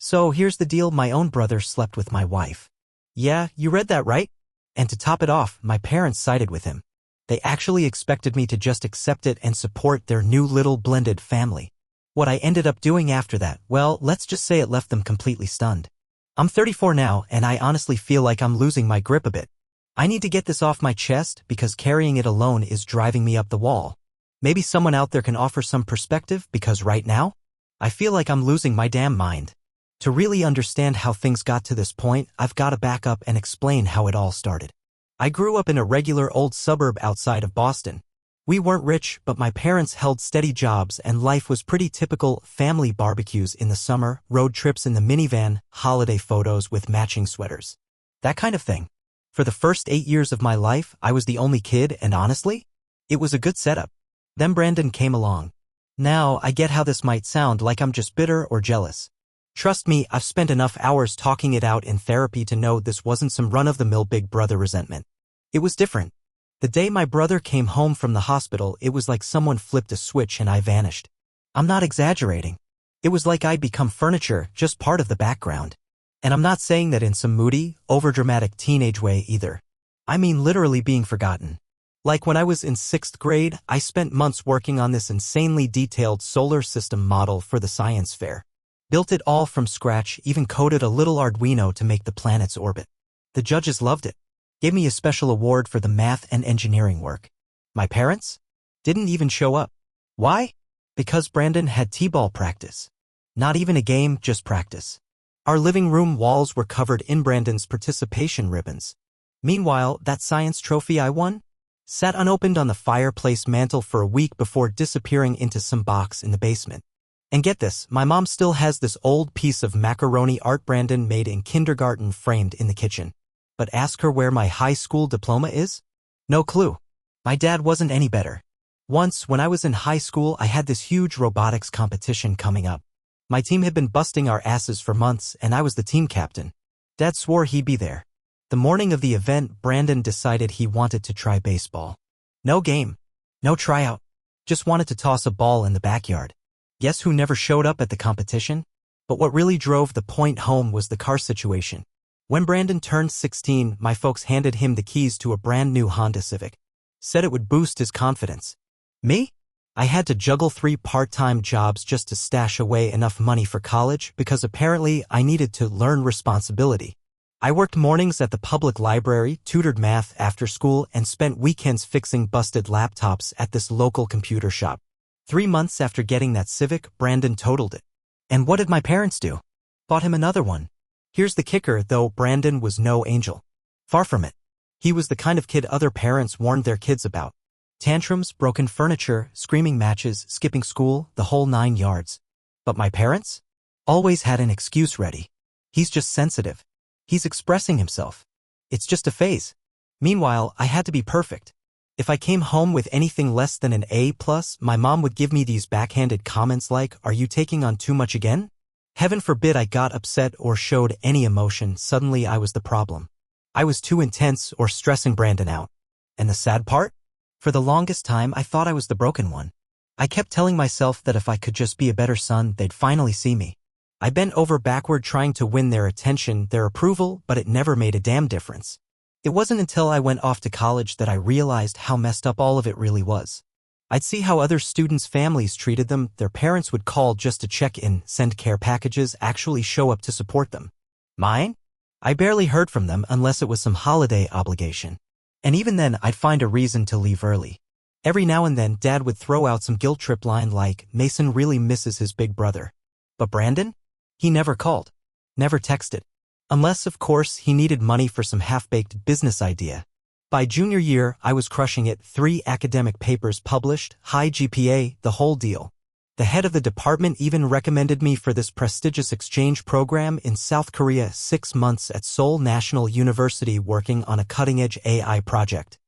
So here's the deal, my own brother slept with my wife. Yeah, you read that right? And to top it off, my parents sided with him. They actually expected me to just accept it and support their new little blended family. What I ended up doing after that, well, let's just say it left them completely stunned. I'm 34 now, and I honestly feel like I'm losing my grip a bit. I need to get this off my chest because carrying it alone is driving me up the wall. Maybe someone out there can offer some perspective because right now, I feel like I'm losing my damn mind. To really understand how things got to this point, I've got to back up and explain how it all started. I grew up in a regular old suburb outside of Boston. We weren't rich, but my parents held steady jobs and life was pretty typical: family barbecues in the summer, road trips in the minivan, holiday photos with matching sweaters. That kind of thing. For the first 8 years of my life, I was the only kid, and honestly, it was a good setup. Then Brandon came along. Now, I get how this might sound like I'm just bitter or jealous. Trust me, I've spent enough hours talking it out in therapy to know this wasn't some run-of-the-mill big brother resentment. It was different. The day my brother came home from the hospital, it was like someone flipped a switch and I vanished. I'm not exaggerating. It was like I'd become furniture, just part of the background. And I'm not saying that in some moody, overdramatic teenage way either. I mean literally being forgotten. Like when I was in 6th grade, I spent months working on this insanely detailed solar system model for the science fair. Built it all from scratch, even coded a little Arduino to make the planet's orbit. The judges loved it. Gave me a special award for the math and engineering work. My parents? Didn't even show up. Why? Because Brandon had t-ball practice. Not even a game, just practice. Our living room walls were covered in Brandon's participation ribbons. Meanwhile, that science trophy I won sat unopened on the fireplace mantel for a week before disappearing into some box in the basement. And get this, my mom still has this old piece of macaroni art Brandon made in kindergarten framed in the kitchen. But ask her where my high school diploma is? No clue. My dad wasn't any better. Once, when I was in high school, I had this huge robotics competition coming up. My team had been busting our asses for months, and I was the team captain. Dad swore he'd be there. The morning of the event, Brandon decided he wanted to try baseball. No game. No tryout. Just wanted to toss a ball in the backyard. Guess who never showed up at the competition? But what really drove the point home was the car situation. When Brandon turned 16, my folks handed him the keys to a brand new Honda Civic. Said it would boost his confidence. Me? I had to juggle 3 part-time jobs just to stash away enough money for college because apparently I needed to learn responsibility. I worked mornings at the public library, tutored math after school, and spent weekends fixing busted laptops at this local computer shop. 3 months after getting that Civic, Brandon totaled it. And what did my parents do? Bought him another one. Here's the kicker, though: Brandon was no angel. Far from it. He was the kind of kid other parents warned their kids about. Tantrums, broken furniture, screaming matches, skipping school, the whole 9 yards. But my parents? Always had an excuse ready. He's just sensitive. He's expressing himself. It's just a phase. Meanwhile, I had to be perfect. If I came home with anything less than an A+, my mom would give me these backhanded comments like, "Are you taking on too much again?" Heaven forbid I got upset or showed any emotion. Suddenly I was the problem. I was too intense or stressing Brandon out. And the sad part? For the longest time, I thought I was the broken one. I kept telling myself that if I could just be a better son, they'd finally see me. I bent over backward trying to win their attention, their approval, but it never made a damn difference. It wasn't until I went off to college that I realized how messed up all of it really was. I'd see how other students' families treated them. Their parents would call just to check in, send care packages, actually show up to support them. Mine? I barely heard from them unless it was some holiday obligation. And even then, I'd find a reason to leave early. Every now and then, Dad would throw out some guilt trip line like, "Mason really misses his big brother." But Brandon? He never called. Never texted. Unless, of course, he needed money for some half-baked business idea. By junior year, I was crushing it. 3 academic papers published, high GPA, the whole deal. The head of the department even recommended me for this prestigious exchange program in South Korea, 6 months at Seoul National University working on a cutting-edge AI project.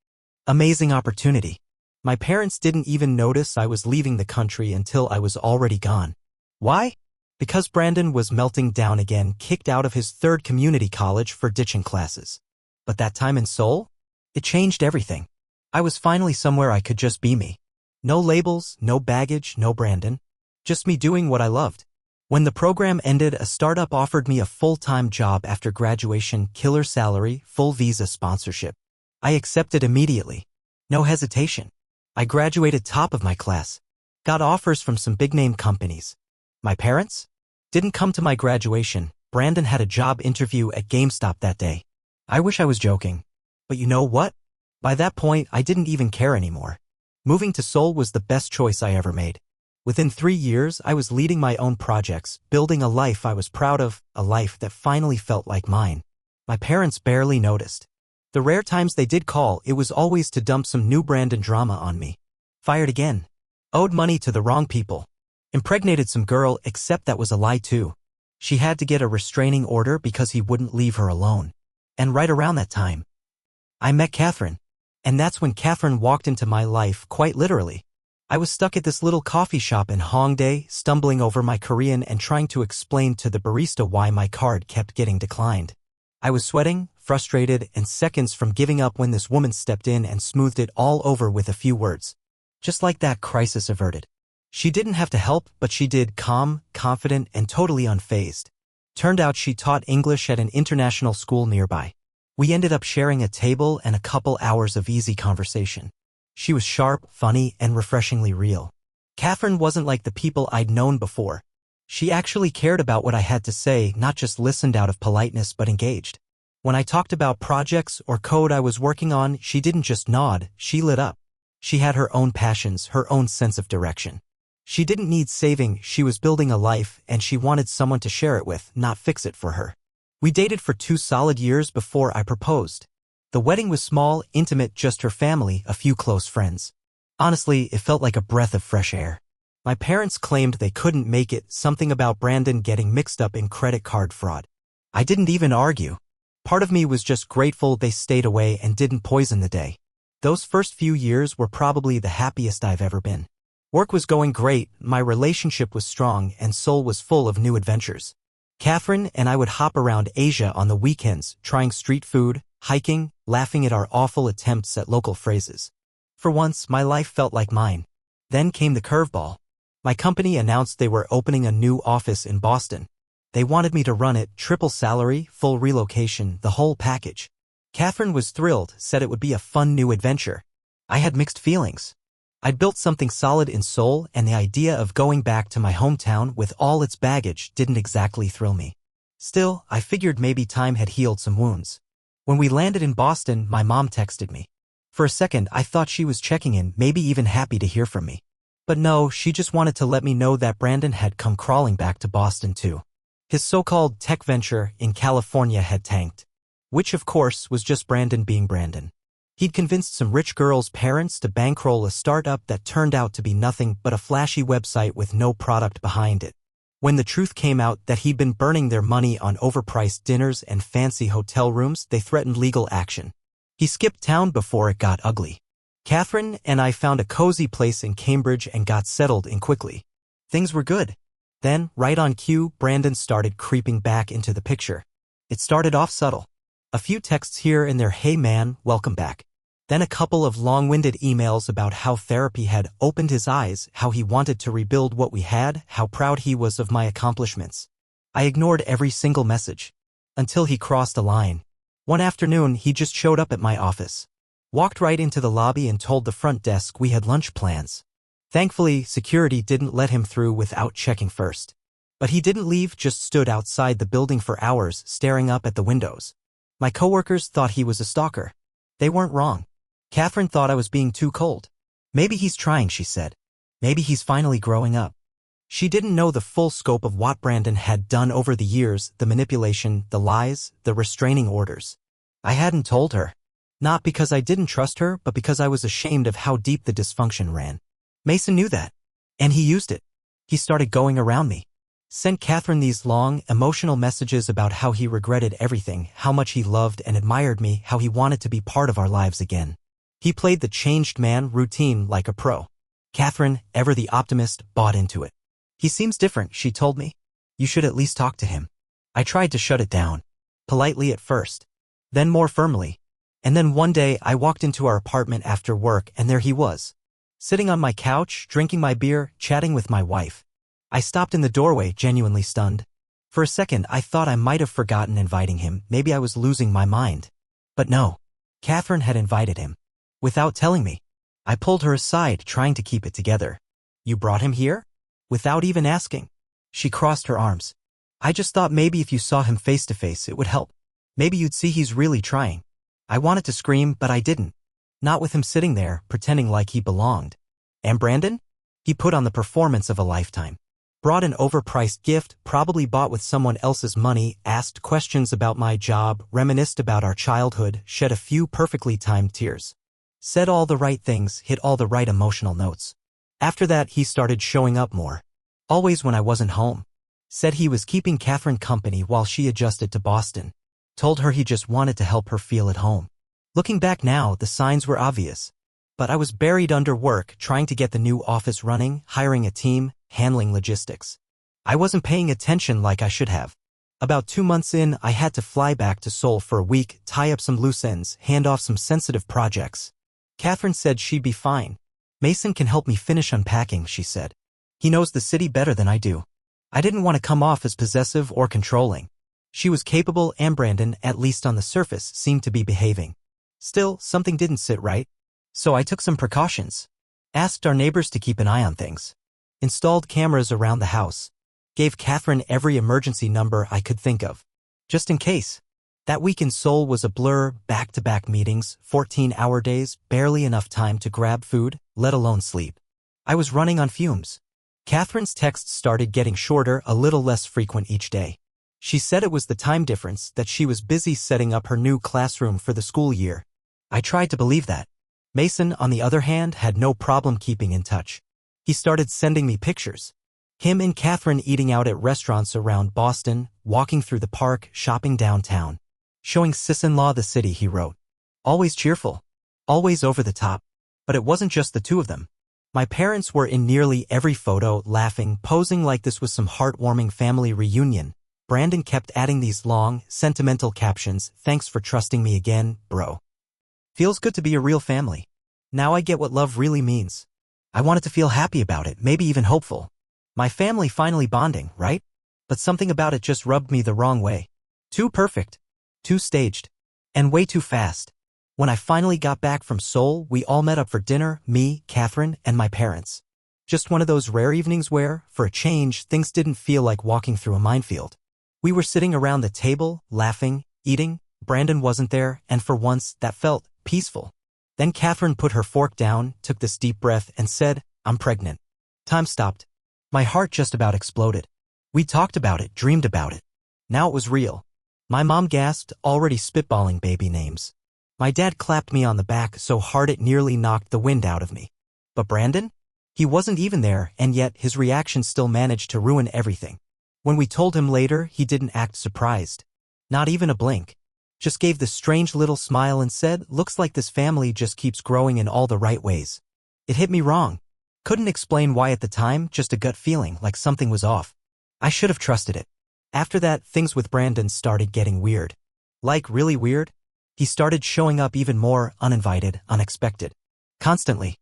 Amazing opportunity. My parents didn't even notice I was leaving the country until I was already gone. Why? Because Brandon was melting down again, kicked out of his 3rd community college for ditching classes. But that time in Seoul? It changed everything. I was finally somewhere I could just be me. No labels, no baggage, no Brandon. Just me doing what I loved. When the program ended, a startup offered me a full-time job after graduation, killer salary, full visa sponsorship. I accepted immediately. No hesitation. I graduated top of my class. Got offers from some big-name companies. My parents? Didn't come to my graduation. Brandon had a job interview at GameStop that day. I wish I was joking. But you know what? By that point, I didn't even care anymore. Moving to Seoul was the best choice I ever made. Within 3 years, I was leading my own projects, building a life I was proud of, a life that finally felt like mine. My parents barely noticed. The rare times they did call, it was always to dump some new Brandon drama on me. Fired again. Owed money to the wrong people. Impregnated some girl, except that was a lie too. She had to get a restraining order because he wouldn't leave her alone. And right around that time, I met Catherine. And that's when Catherine walked into my life, quite literally. I was stuck at this little coffee shop in Hongdae, stumbling over my Korean and trying to explain to the barista why my card kept getting declined. I was sweating, frustrated, and seconds from giving up when this woman stepped in and smoothed it all over with a few words. Just like that, crisis averted. She didn't have to help, but she did, calm, confident, and totally unfazed. Turned out she taught English at an international school nearby. We ended up sharing a table and a couple hours of easy conversation. She was sharp, funny, and refreshingly real. Catherine wasn't like the people I'd known before. She actually cared about what I had to say, not just listened out of politeness but engaged. When I talked about projects or code I was working on, she didn't just nod, she lit up. She had her own passions, her own sense of direction. She didn't need saving, she was building a life, and she wanted someone to share it with, not fix it for her. We dated for 2 solid years before I proposed. The wedding was small, intimate, just her family, a few close friends. Honestly, it felt like a breath of fresh air. My parents claimed they couldn't make it, something about Brandon getting mixed up in credit card fraud. I didn't even argue. Part of me was just grateful they stayed away and didn't poison the day. Those first few years were probably the happiest I've ever been. Work was going great, my relationship was strong, and Seoul was full of new adventures. Catherine and I would hop around Asia on the weekends, trying street food, hiking, laughing at our awful attempts at local phrases. For once, my life felt like mine. Then came the curveball. My company announced they were opening a new office in Boston. They wanted me to run it, triple salary, full relocation, the whole package. Catherine was thrilled, said it would be a fun new adventure. I had mixed feelings. I'd built something solid in Seoul, and the idea of going back to my hometown with all its baggage didn't exactly thrill me. Still, I figured maybe time had healed some wounds. When we landed in Boston, my mom texted me. For a second, I thought she was checking in, maybe even happy to hear from me. But no, she just wanted to let me know that Brandon had come crawling back to Boston too. His so-called tech venture in California had tanked. Which, of course, was just Brandon being Brandon. He'd convinced some rich girl's parents to bankroll a startup that turned out to be nothing but a flashy website with no product behind it. When the truth came out that he'd been burning their money on overpriced dinners and fancy hotel rooms, they threatened legal action. He skipped town before it got ugly. Catherine and I found a cozy place in Cambridge and got settled in quickly. Things were good. Then, right on cue, Brandon started creeping back into the picture. It started off subtle. A few texts here and there, hey man, welcome back. Then a couple of long-winded emails about how therapy had opened his eyes, how he wanted to rebuild what we had, how proud he was of my accomplishments. I ignored every single message. Until he crossed a line. One afternoon, he just showed up at my office. Walked right into the lobby and told the front desk we had lunch plans. Thankfully, security didn't let him through without checking first. But he didn't leave, just stood outside the building for hours, staring up at the windows. My coworkers thought he was a stalker. They weren't wrong. Catherine thought I was being too cold. Maybe he's trying, she said. Maybe he's finally growing up. She didn't know the full scope of what Brandon had done over the years, the manipulation, the lies, the restraining orders. I hadn't told her. Not because I didn't trust her, but because I was ashamed of how deep the dysfunction ran. Mason knew that. And he used it. He started going around me. Sent Catherine these long, emotional messages about how he regretted everything, how much he loved and admired me, how he wanted to be part of our lives again. He played the changed man routine like a pro. Catherine, ever the optimist, bought into it. He seems different, she told me. You should at least talk to him. I tried to shut it down. Politely at first. Then more firmly. And then one day I walked into our apartment after work and there he was. Sitting on my couch, drinking my beer, chatting with my wife. I stopped in the doorway, genuinely stunned. For a second, I thought I might have forgotten inviting him, maybe I was losing my mind. But no. Catherine had invited him. Without telling me. I pulled her aside, trying to keep it together. You brought him here? Without even asking. She crossed her arms. I just thought maybe if you saw him face to face, it would help. Maybe you'd see he's really trying. I wanted to scream, but I didn't. Not with him sitting there, pretending like he belonged. And Brandon? He put on the performance of a lifetime. Brought an overpriced gift, probably bought with someone else's money, asked questions about my job, reminisced about our childhood, shed a few perfectly timed tears. Said all the right things, hit all the right emotional notes. After that, he started showing up more. Always when I wasn't home. Said he was keeping Catherine company while she adjusted to Boston. Told her he just wanted to help her feel at home. Looking back now, the signs were obvious. But I was buried under work, trying to get the new office running, hiring a team, handling logistics. I wasn't paying attention like I should have. About 2 months in, I had to fly back to Seoul for a week, tie up some loose ends, hand off some sensitive projects. Catherine said she'd be fine. Mason can help me finish unpacking, she said. He knows the city better than I do. I didn't want to come off as possessive or controlling. She was capable and Brandon, at least on the surface, seemed to be behaving. Still, something didn't sit right. So I took some precautions. Asked our neighbors to keep an eye on things. Installed cameras around the house. Gave Catherine every emergency number I could think of. Just in case. That week in Seoul was a blur, back-to-back meetings, 14-hour days, barely enough time to grab food, let alone sleep. I was running on fumes. Catherine's texts started getting shorter, a little less frequent each day. She said it was the time difference, that she was busy setting up her new classroom for the school year. I tried to believe that. Mason, on the other hand, had no problem keeping in touch. He started sending me pictures. Him and Catherine eating out at restaurants around Boston, walking through the park, shopping downtown. Showing sis-in-law the city, he wrote. Always cheerful. Always over the top. But it wasn't just the two of them. My parents were in nearly every photo, laughing, posing like this was some heartwarming family reunion. Brandon kept adding these long, sentimental captions, "Thanks for trusting me again, bro. Feels good to be a real family. Now I get what love really means." I wanted to feel happy about it, maybe even hopeful. My family finally bonding, right? But something about it just rubbed me the wrong way. Too perfect. Too staged. And way too fast. When I finally got back from Seoul, we all met up for dinner, me, Catherine, and my parents. Just one of those rare evenings where, for a change, things didn't feel like walking through a minefield. We were sitting around the table, laughing, eating. Brandon wasn't there, and for once, that felt peaceful. Then Catherine put her fork down, took this deep breath, and said, "I'm pregnant." Time stopped. My heart just about exploded. We talked about it, dreamed about it. Now it was real. My mom gasped, already spitballing baby names. My dad clapped me on the back so hard it nearly knocked the wind out of me. But Brandon? He wasn't even there, and yet his reaction still managed to ruin everything. When we told him later, he didn't act surprised. Not even a blink. Just gave this strange little smile and said, "Looks like this family just keeps growing in all the right ways." It hit me wrong. Couldn't explain why at the time, just a gut feeling like something was off. I should have trusted it. After that, things with Brandon started getting weird. Like really weird. He started showing up even more, uninvited, unexpected. Constantly.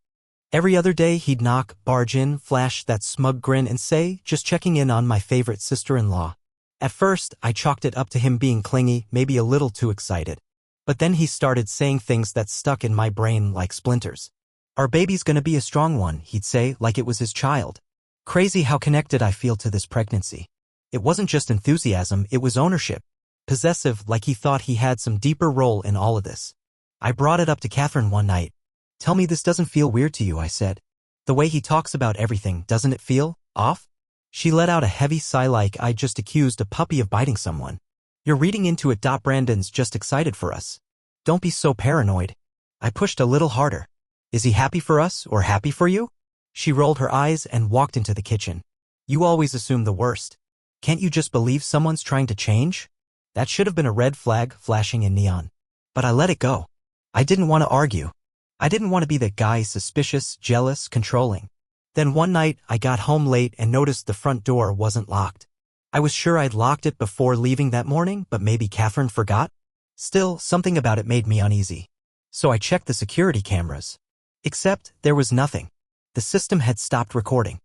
Every other day he'd knock, barge in, flash that smug grin and say, "Just checking in on my favorite sister-in-law." At first, I chalked it up to him being clingy, maybe a little too excited. But then he started saying things that stuck in my brain like splinters. "Our baby's gonna be a strong one," he'd say, like it was his child. Crazy how connected I feel to this pregnancy. It wasn't just enthusiasm, it was ownership. Possessive, like he thought he had some deeper role in all of this. I brought it up to Catherine one night. "Tell me this doesn't feel weird to you," I said. "The way he talks about everything, doesn't it feel off?" She let out a heavy sigh like I'd just accused a puppy of biting someone. "You're reading into it. Brandon's just excited for us. Don't be so paranoid." I pushed a little harder. "Is he happy for us or happy for you?" She rolled her eyes and walked into the kitchen. "You always assume the worst. Can't you just believe someone's trying to change?" That should have been a red flag flashing in neon. But I let it go. I didn't want to argue. I didn't want to be that guy, suspicious, jealous, controlling. Then one night, I got home late and noticed the front door wasn't locked. I was sure I'd locked it before leaving that morning, but maybe Catherine forgot? Still, something about it made me uneasy. So I checked the security cameras. Except, there was nothing. The system had stopped recording.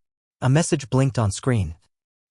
A message blinked on screen.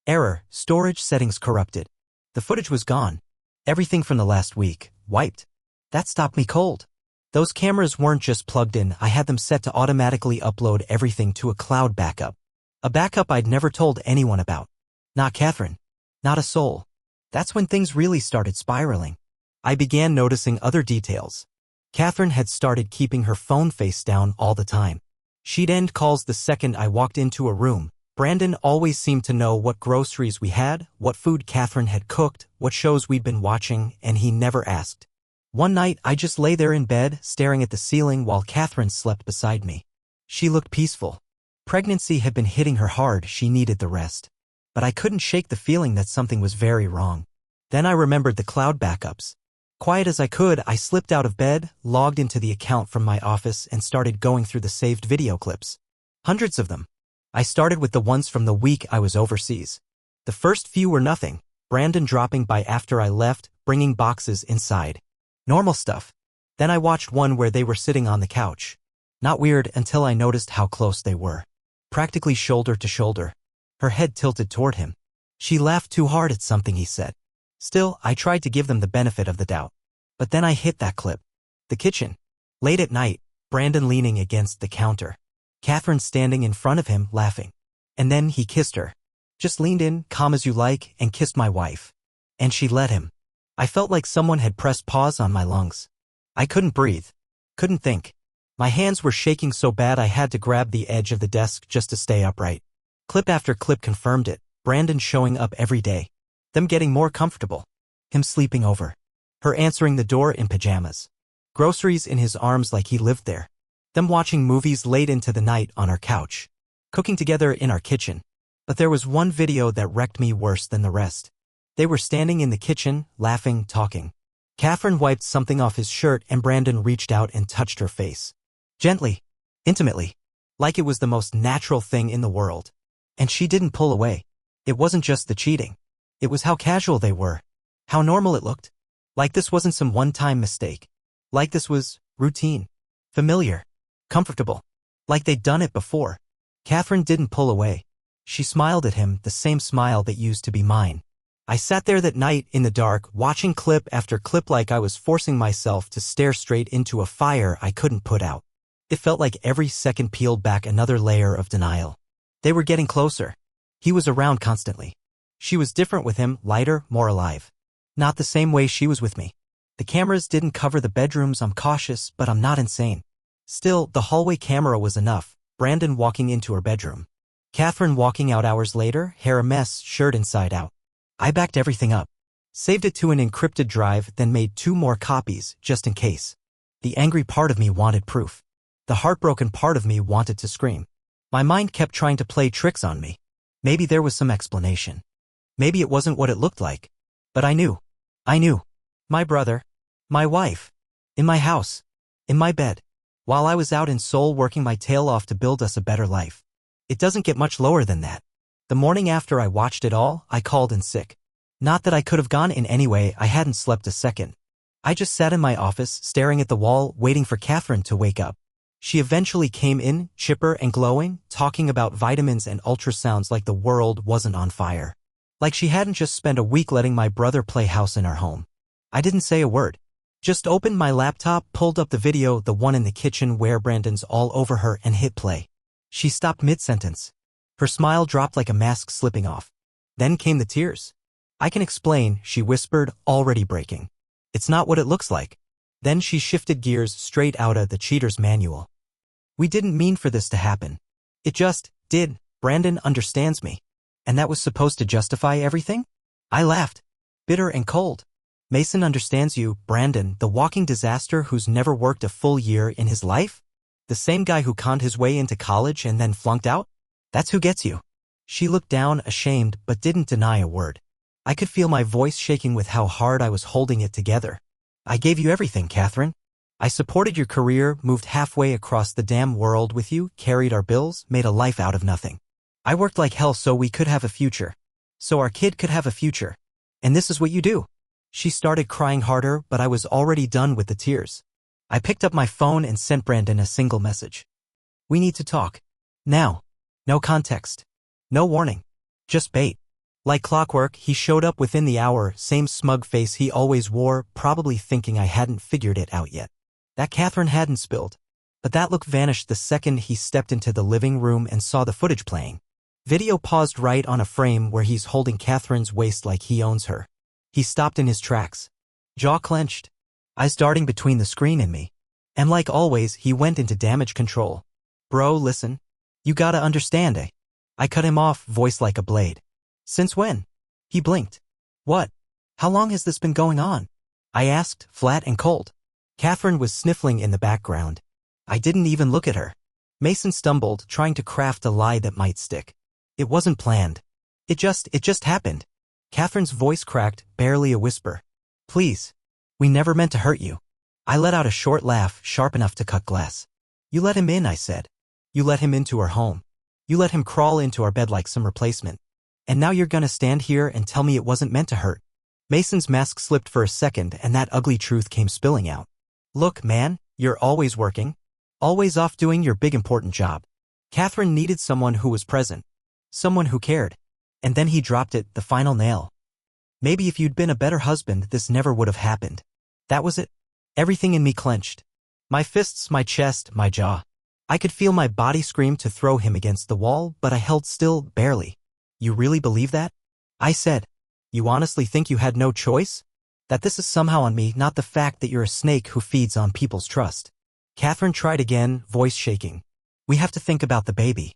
Error, storage settings corrupted. The footage was gone. Everything from the last week, wiped. That stopped me cold. Those cameras weren't just plugged in, I had them set to automatically upload everything to a cloud backup. A backup I'd never told anyone about. Not Catherine. Not a soul. That's when things really started spiraling. I began noticing other details. Catherine had started keeping her phone face down all the time. She'd end calls the second I walked into a room. Brandon always seemed to know what groceries we had, what food Catherine had cooked, what shows we'd been watching, and he never asked. One night, I just lay there in bed, staring at the ceiling while Catherine slept beside me. She looked peaceful. Pregnancy had been hitting her hard, she needed the rest. But I couldn't shake the feeling that something was very wrong. Then I remembered the cloud backups. Quiet as I could, I slipped out of bed, logged into the account from my office, and started going through the saved video clips. Hundreds of them. I started with the ones from the week I was overseas. The first few were nothing. Brandon dropping by after I left, bringing boxes inside. Normal stuff. Then I watched one where they were sitting on the couch. Not weird until I noticed how close they were. Practically shoulder to shoulder. Her head tilted toward him. She laughed too hard at something he said. Still, I tried to give them the benefit of the doubt. But then I hit that clip. The kitchen. Late at night, Brandon leaning against the counter. Catherine standing in front of him, laughing. And then he kissed her. Just leaned in, calm as you like, and kissed my wife. And she let him. I felt like someone had pressed pause on my lungs. I couldn't breathe. Couldn't think. My hands were shaking so bad I had to grab the edge of the desk just to stay upright. Clip after clip confirmed it. Brandon showing up every day. Them getting more comfortable. Him sleeping over. Her answering the door in pajamas. Groceries in his arms like he lived there. Them watching movies late into the night on our couch. Cooking together in our kitchen. But there was one video that wrecked me worse than the rest. They were standing in the kitchen, laughing, talking. Catherine wiped something off his shirt and Brandon reached out and touched her face. Gently. Intimately. Like it was the most natural thing in the world. And she didn't pull away. It wasn't just the cheating. It was how casual they were. How normal it looked. Like this wasn't some one-time mistake. Like this was routine. Familiar. Comfortable. Like they'd done it before. Catherine didn't pull away. She smiled at him, the same smile that used to be mine. I sat there that night in the dark, watching clip after clip like I was forcing myself to stare straight into a fire I couldn't put out. It felt like every second peeled back another layer of denial. They were getting closer. He was around constantly. She was different with him, lighter, more alive. Not the same way she was with me. The cameras didn't cover the bedrooms. I'm cautious, but I'm not insane. Still, the hallway camera was enough. Brandon walking into her bedroom. Catherine walking out hours later, hair a mess, shirt inside out. I backed everything up. Saved it to an encrypted drive, then made 2 more copies, just in case. The angry part of me wanted proof. The heartbroken part of me wanted to scream. My mind kept trying to play tricks on me. Maybe there was some explanation. Maybe it wasn't what it looked like. But I knew. I knew. My brother. My wife. In my house. In my bed. While I was out in Seoul working my tail off to build us a better life. It doesn't get much lower than that. The morning after I watched it all, I called in sick. Not that I could have gone in any way, I hadn't slept a second. I just sat in my office, staring at the wall, waiting for Catherine to wake up. She eventually came in, chipper and glowing, talking about vitamins and ultrasounds like the world wasn't on fire. Like she hadn't just spent a week letting my brother play house in our home. I didn't say a word. Just opened my laptop, pulled up the video, the one in the kitchen where Brandon's all over her, and hit play. She stopped mid-sentence. Her smile dropped like a mask slipping off. Then came the tears. I can explain, she whispered, already breaking. It's not what it looks like. Then she shifted gears straight out of the cheater's manual. We didn't mean for this to happen. It just did. Brandon understands me. And that was supposed to justify everything? I laughed. Bitter and cold. Mason understands you, Brandon, the walking disaster who's never worked a full year in his life? The same guy who conned his way into college and then flunked out? That's who gets you. She looked down, ashamed, but didn't deny a word. I could feel my voice shaking with how hard I was holding it together. I gave you everything, Catherine. I supported your career, moved halfway across the damn world with you, carried our bills, made a life out of nothing. I worked like hell so we could have a future. So our kid could have a future. And this is what you do. She started crying harder, but I was already done with the tears. I picked up my phone and sent Brandon a single message. We need to talk. Now. No context. No warning. Just bait. Like clockwork, he showed up within the hour, same smug face he always wore, probably thinking I hadn't figured it out yet. That Catherine hadn't spilled. But that look vanished the second he stepped into the living room and saw the footage playing. Video paused right on a frame where he's holding Catherine's waist like he owns her. He stopped in his tracks. Jaw clenched. Eyes darting between the screen and me. And like always, he went into damage control. Bro, listen. You gotta understand, eh? I cut him off, voice like a blade. Since when? He blinked. What? How long has this been going on? I asked, flat and cold. Catherine was sniffling in the background. I didn't even look at her. Mason stumbled, trying to craft a lie that might stick. It wasn't planned. It just happened. Catherine's voice cracked, barely a whisper. Please. We never meant to hurt you. I let out a short laugh, sharp enough to cut glass. You let him in, I said. You let him into our home. You let him crawl into our bed like some replacement. And now you're gonna stand here and tell me it wasn't meant to hurt. Mason's mask slipped for a second and that ugly truth came spilling out. Look, man, you're always working. Always off doing your big important job. Catherine needed someone who was present. Someone who cared. And then he dropped it, the final nail. Maybe if you'd been a better husband, this never would have happened. That was it. Everything in me clenched. My fists, my chest, my jaw. I could feel my body scream to throw him against the wall, but I held still, barely. You really believe that? I said. You honestly think you had no choice? That this is somehow on me, not the fact that you're a snake who feeds on people's trust. Catherine tried again, voice shaking. We have to think about the baby.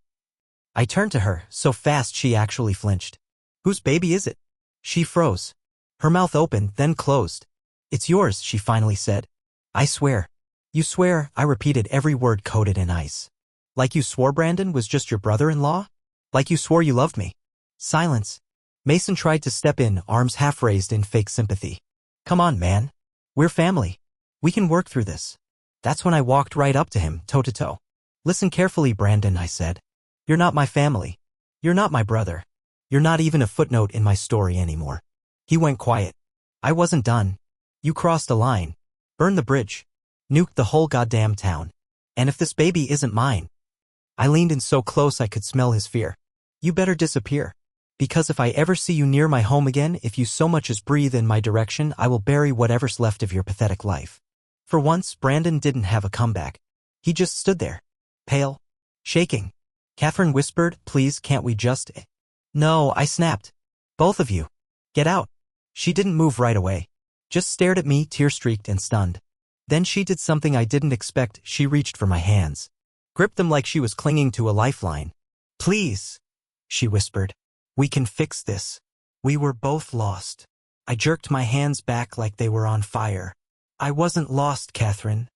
I turned to her, so fast she actually flinched. Whose baby is it? She froze. Her mouth opened, then closed. It's yours, she finally said. I swear. You swear, I repeated every word coated in ice. Like you swore Brandon was just your brother-in-law? Like you swore you loved me? Silence. Mason tried to step in, arms half raised in fake sympathy. Come on, man. We're family. We can work through this. That's when I walked right up to him, toe-to-toe. Listen carefully, Brandon, I said. You're not my family. You're not my brother. You're not even a footnote in my story anymore. He went quiet. I wasn't done. You crossed a line. Burned the bridge. Nuked the whole goddamn town. And if this baby isn't mine. I leaned in so close I could smell his fear. You better disappear. Because if I ever see you near my home again, if you so much as breathe in my direction, I will bury whatever's left of your pathetic life. For once, Brandon didn't have a comeback. He just stood there. Pale. Shaking. Catherine whispered, please can't we just… No, I snapped. Both of you. Get out. She didn't move right away. Just stared at me, tear-streaked and stunned. Then she did something I didn't expect. She reached for my hands. Gripped them like she was clinging to a lifeline. Please, she whispered. We can fix this. We were both lost. I jerked my hands back like they were on fire. I wasn't lost, Catherine,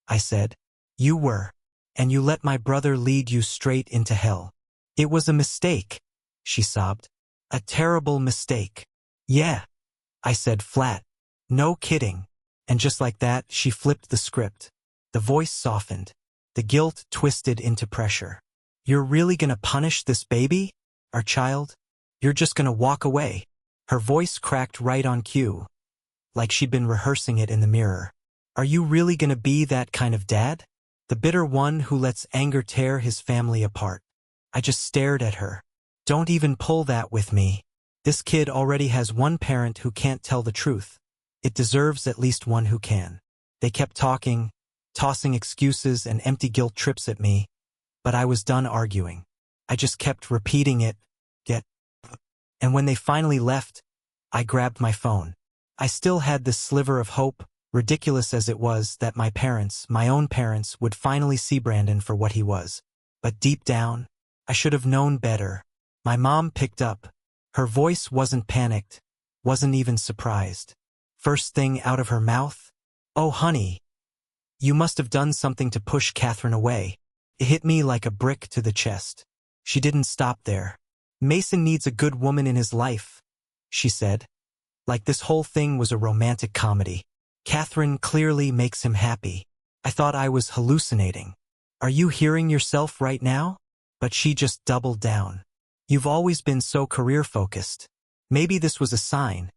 I said. You were. And you let my brother lead you straight into hell. It was a mistake, she sobbed. A terrible mistake. Yeah, I said flat. No kidding. And just like that, she flipped the script. The voice softened. The guilt twisted into pressure. You're really gonna punish this baby? Our child? You're just gonna walk away. Her voice cracked right on cue. Like she'd been rehearsing it in the mirror. Are you really gonna be that kind of dad? The bitter one who lets anger tear his family apart. I just stared at her. Don't even pull that with me. This kid already has one parent who can't tell the truth. It deserves at least one who can. They kept talking, tossing excuses and empty guilt trips at me, but I was done arguing. I just kept repeating it, and when they finally left, I grabbed my phone. I still had this sliver of hope, ridiculous as it was, that my parents, my own parents, would finally see Brandon for what he was. But deep down, I should have known better. My mom picked up. Her voice wasn't panicked, wasn't even surprised. First thing out of her mouth, "Oh, honey, you must have done something to push Catherine away." It hit me like a brick to the chest. She didn't stop there. Mason needs a good woman in his life, she said. Like this whole thing was a romantic comedy. Catherine clearly makes him happy. I thought I was hallucinating. Are you hearing yourself right now? But she just doubled down. You've always been so career-focused. Maybe this was a sign.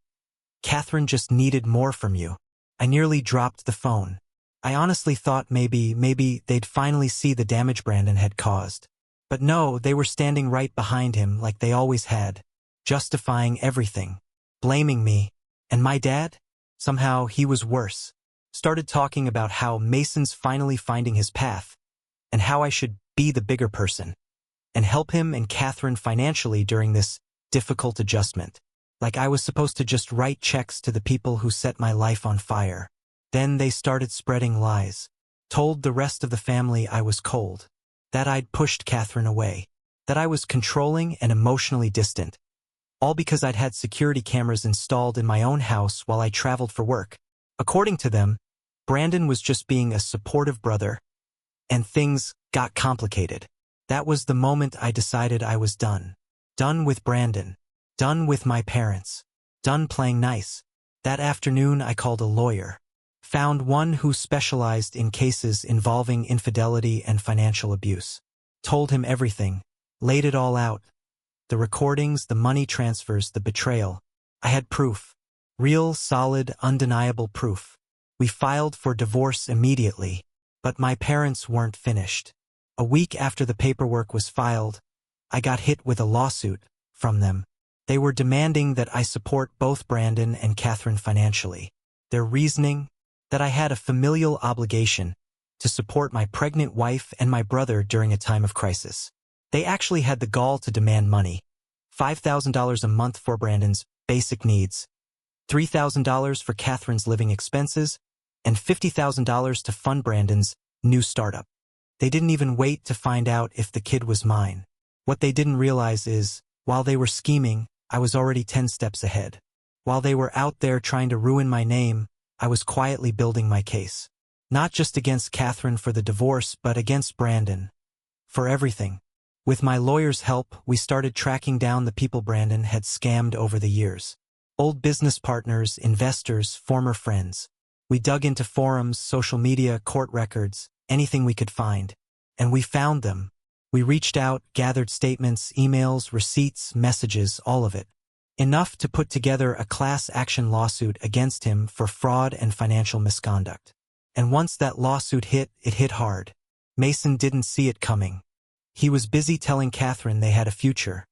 Catherine just needed more from you. I nearly dropped the phone. I honestly thought maybe they'd finally see the damage Brandon had caused. But no, they were standing right behind him like they always had, justifying everything, blaming me. And my dad? Somehow he was worse. Started talking about how Mason's finally finding his path, and how I should be the bigger person, and help him and Catherine financially during this difficult adjustment. Like I was supposed to just write checks to the people who set my life on fire. Then they started spreading lies. Told the rest of the family I was cold, that I'd pushed Catherine away, that I was controlling and emotionally distant. All because I'd had security cameras installed in my own house while I traveled for work. According to them, Brandon was just being a supportive brother, and things got complicated. That was the moment I decided I was done. Done with Brandon. Done with my parents. Done playing nice. That afternoon I called a lawyer. Found one who specialized in cases involving infidelity and financial abuse. Told him everything. Laid it all out. The recordings, the money transfers, the betrayal. I had proof. Real, solid, undeniable proof. We filed for divorce immediately. But my parents weren't finished. A week after the paperwork was filed, I got hit with a lawsuit from them. They were demanding that I support both Brandon and Catherine financially. Their reasoning? That I had a familial obligation to support my pregnant wife and my brother during a time of crisis. They actually had the gall to demand money. $5,000 a month for Brandon's basic needs, $3,000 for Catherine's living expenses, and $50,000 to fund Brandon's new startup. They didn't even wait to find out if the kid was mine. What they didn't realize is, while they were scheming, I was already 10 steps ahead. While they were out there trying to ruin my name, I was quietly building my case. Not just against Catherine for the divorce, but against Brandon. For everything. With my lawyer's help, we started tracking down the people Brandon had scammed over the years. Old business partners, investors, former friends. We dug into forums, social media, court records, anything we could find. And we found them. We reached out, gathered statements, emails, receipts, messages, all of it. Enough to put together a class action lawsuit against him for fraud and financial misconduct. And once that lawsuit hit, it hit hard. Mason didn't see it coming. He was busy telling Catherine they had a future,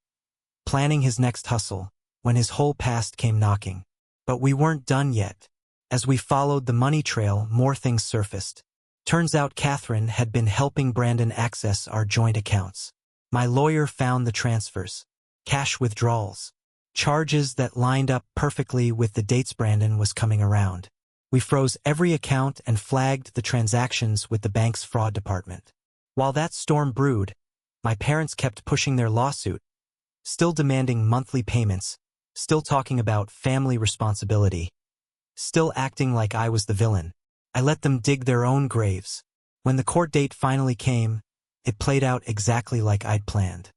planning his next hustle, when his whole past came knocking. But we weren't done yet. As we followed the money trail, more things surfaced. Turns out Catherine had been helping Brandon access our joint accounts. My lawyer found the transfers, cash withdrawals, charges that lined up perfectly with the dates Brandon was coming around. We froze every account and flagged the transactions with the bank's fraud department. While that storm brewed, my parents kept pushing their lawsuit, still demanding monthly payments, still talking about family responsibility, still acting like I was the villain. I let them dig their own graves. When the court date finally came, it played out exactly like I'd planned.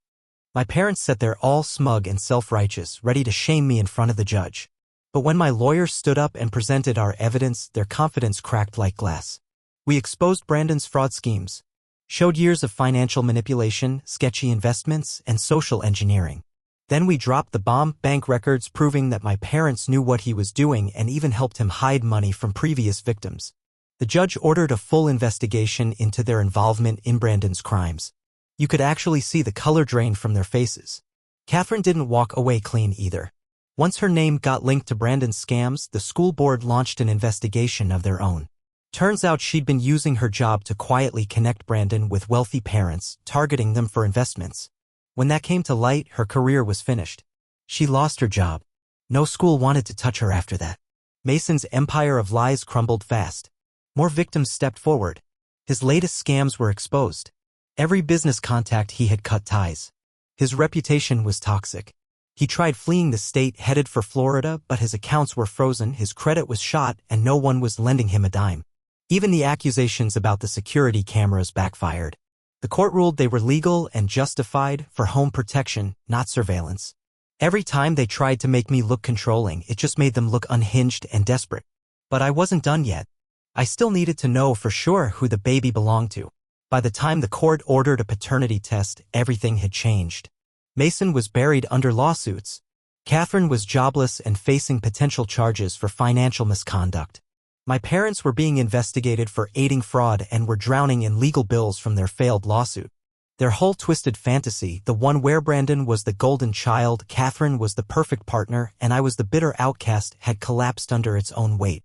My parents sat there all smug and self-righteous, ready to shame me in front of the judge. But when my lawyer stood up and presented our evidence, their confidence cracked like glass. We exposed Brandon's fraud schemes, showed years of financial manipulation, sketchy investments, and social engineering. Then we dropped the bomb, bank records proving that my parents knew what he was doing and even helped him hide money from previous victims. The judge ordered a full investigation into their involvement in Brandon's crimes. You could actually see the color drain from their faces. Catherine didn't walk away clean either. Once her name got linked to Brandon's scams, the school board launched an investigation of their own. Turns out she'd been using her job to quietly connect Brandon with wealthy parents, targeting them for investments. When that came to light, her career was finished. She lost her job. No school wanted to touch her after that. Mason's empire of lies crumbled fast. More victims stepped forward. His latest scams were exposed. Every business contact he had cut ties. His reputation was toxic. He tried fleeing the state, headed for Florida, but his accounts were frozen, his credit was shot, and no one was lending him a dime. Even the accusations about the security cameras backfired. The court ruled they were legal and justified for home protection, not surveillance. Every time they tried to make me look controlling, it just made them look unhinged and desperate. But I wasn't done yet. I still needed to know for sure who the baby belonged to. By the time the court ordered a paternity test, everything had changed. Mason was buried under lawsuits. Catherine was jobless and facing potential charges for financial misconduct. My parents were being investigated for aiding fraud and were drowning in legal bills from their failed lawsuit. Their whole twisted fantasy, the one where Brandon was the golden child, Catherine was the perfect partner, and I was the bitter outcast, had collapsed under its own weight.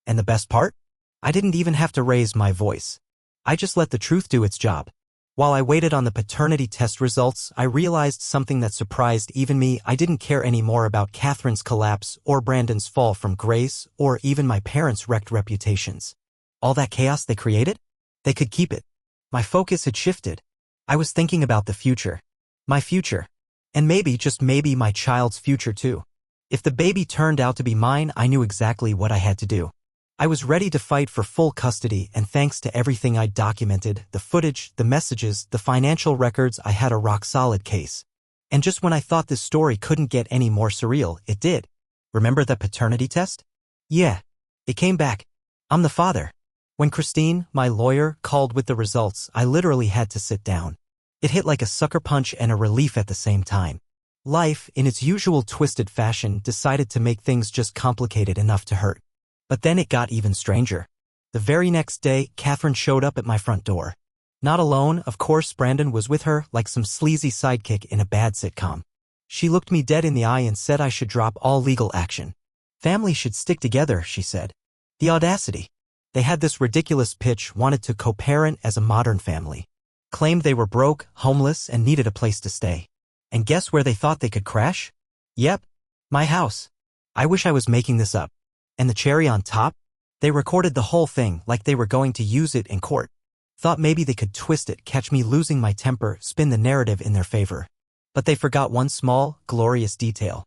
And the best part? I didn't even have to raise my voice. I just let the truth do its job. While I waited on the paternity test results, I realized something that surprised even me. I didn't care anymore about Catherine's collapse or Brandon's fall from grace or even my parents' wrecked reputations. All that chaos they created? They could keep it. My focus had shifted. I was thinking about the future. My future. And maybe, just maybe, my child's future too. If the baby turned out to be mine, I knew exactly what I had to do. I was ready to fight for full custody, and thanks to everything I'd documented, the footage, the messages, the financial records, I had a rock-solid case. And just when I thought this story couldn't get any more surreal, it did. Remember the paternity test? Yeah. It came back. I'm the father. When Christine, my lawyer, called with the results, I literally had to sit down. It hit like a sucker punch and a relief at the same time. Life, in its usual twisted fashion, decided to make things just complicated enough to hurt. But then it got even stranger. The very next day, Catherine showed up at my front door. Not alone, of course. Brandon was with her, like some sleazy sidekick in a bad sitcom. She looked me dead in the eye and said I should drop all legal action. Family should stick together, she said. The audacity. They had this ridiculous pitch, wanted to co-parent as a modern family. Claimed they were broke, homeless, and needed a place to stay. And guess where they thought they could crash? Yep. My house. I wish I was making this up. And the cherry on top? They recorded the whole thing like they were going to use it in court. Thought maybe they could twist it, catch me losing my temper, spin the narrative in their favor. But they forgot one small, glorious detail.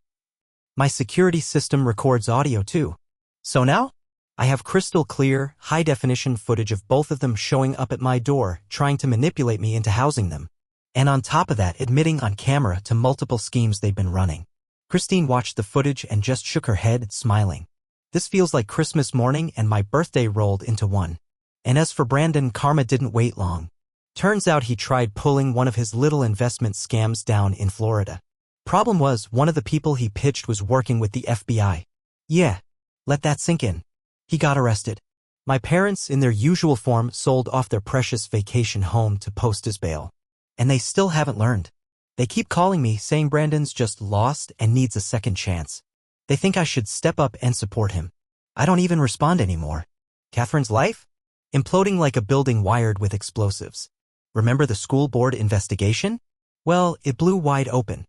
My security system records audio too. So now? I have crystal clear, high-definition footage of both of them showing up at my door, trying to manipulate me into housing them. And on top of that, admitting on camera to multiple schemes they've been running. Christine watched the footage and just shook her head, smiling. This feels like Christmas morning and my birthday rolled into one. And as for Brandon, karma didn't wait long. Turns out he tried pulling one of his little investment scams down in Florida. Problem was, one of the people he pitched was working with the FBI. Yeah, let that sink in. He got arrested. My parents, in their usual form, sold off their precious vacation home to post his bail. And they still haven't learned. They keep calling me, saying Brandon's just lost and needs a second chance. They think I should step up and support him. I don't even respond anymore. Catherine's life? Imploding like a building wired with explosives. Remember the school board investigation? Well, it blew wide open.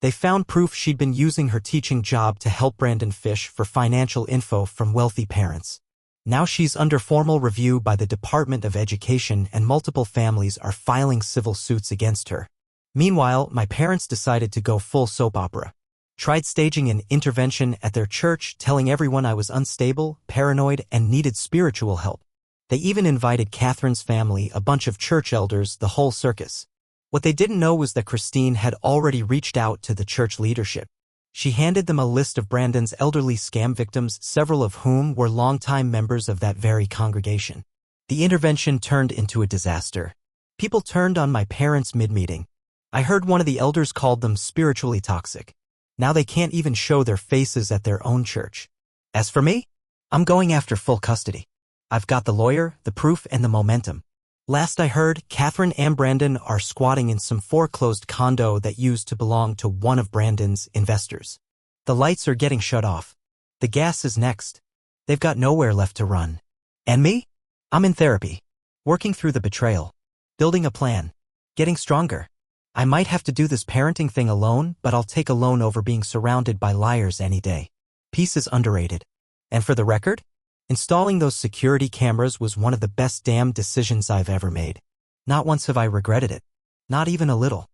They found proof she'd been using her teaching job to help Brandon fish for financial info from wealthy parents. Now she's under formal review by the Department of Education and multiple families are filing civil suits against her. Meanwhile, my parents decided to go full soap opera. Tried staging an intervention at their church, telling everyone I was unstable, paranoid, and needed spiritual help. They even invited Catherine's family, a bunch of church elders, the whole circus. What they didn't know was that Christine had already reached out to the church leadership. She handed them a list of Brandon's elderly scam victims, several of whom were longtime members of that very congregation. The intervention turned into a disaster. People turned on my parents mid-meeting. I heard one of the elders called them spiritually toxic. Now they can't even show their faces at their own church. As for me, I'm going after full custody. I've got the lawyer, the proof, and the momentum. Last I heard, Catherine and Brandon are squatting in some foreclosed condo that used to belong to one of Brandon's investors. The lights are getting shut off. The gas is next. They've got nowhere left to run. And me? I'm in therapy. Working through the betrayal. Building a plan. Getting stronger. I might have to do this parenting thing alone, but I'll take a loan over being surrounded by liars any day. Peace is underrated. And for the record, installing those security cameras was one of the best damn decisions I've ever made. Not once have I regretted it. Not even a little.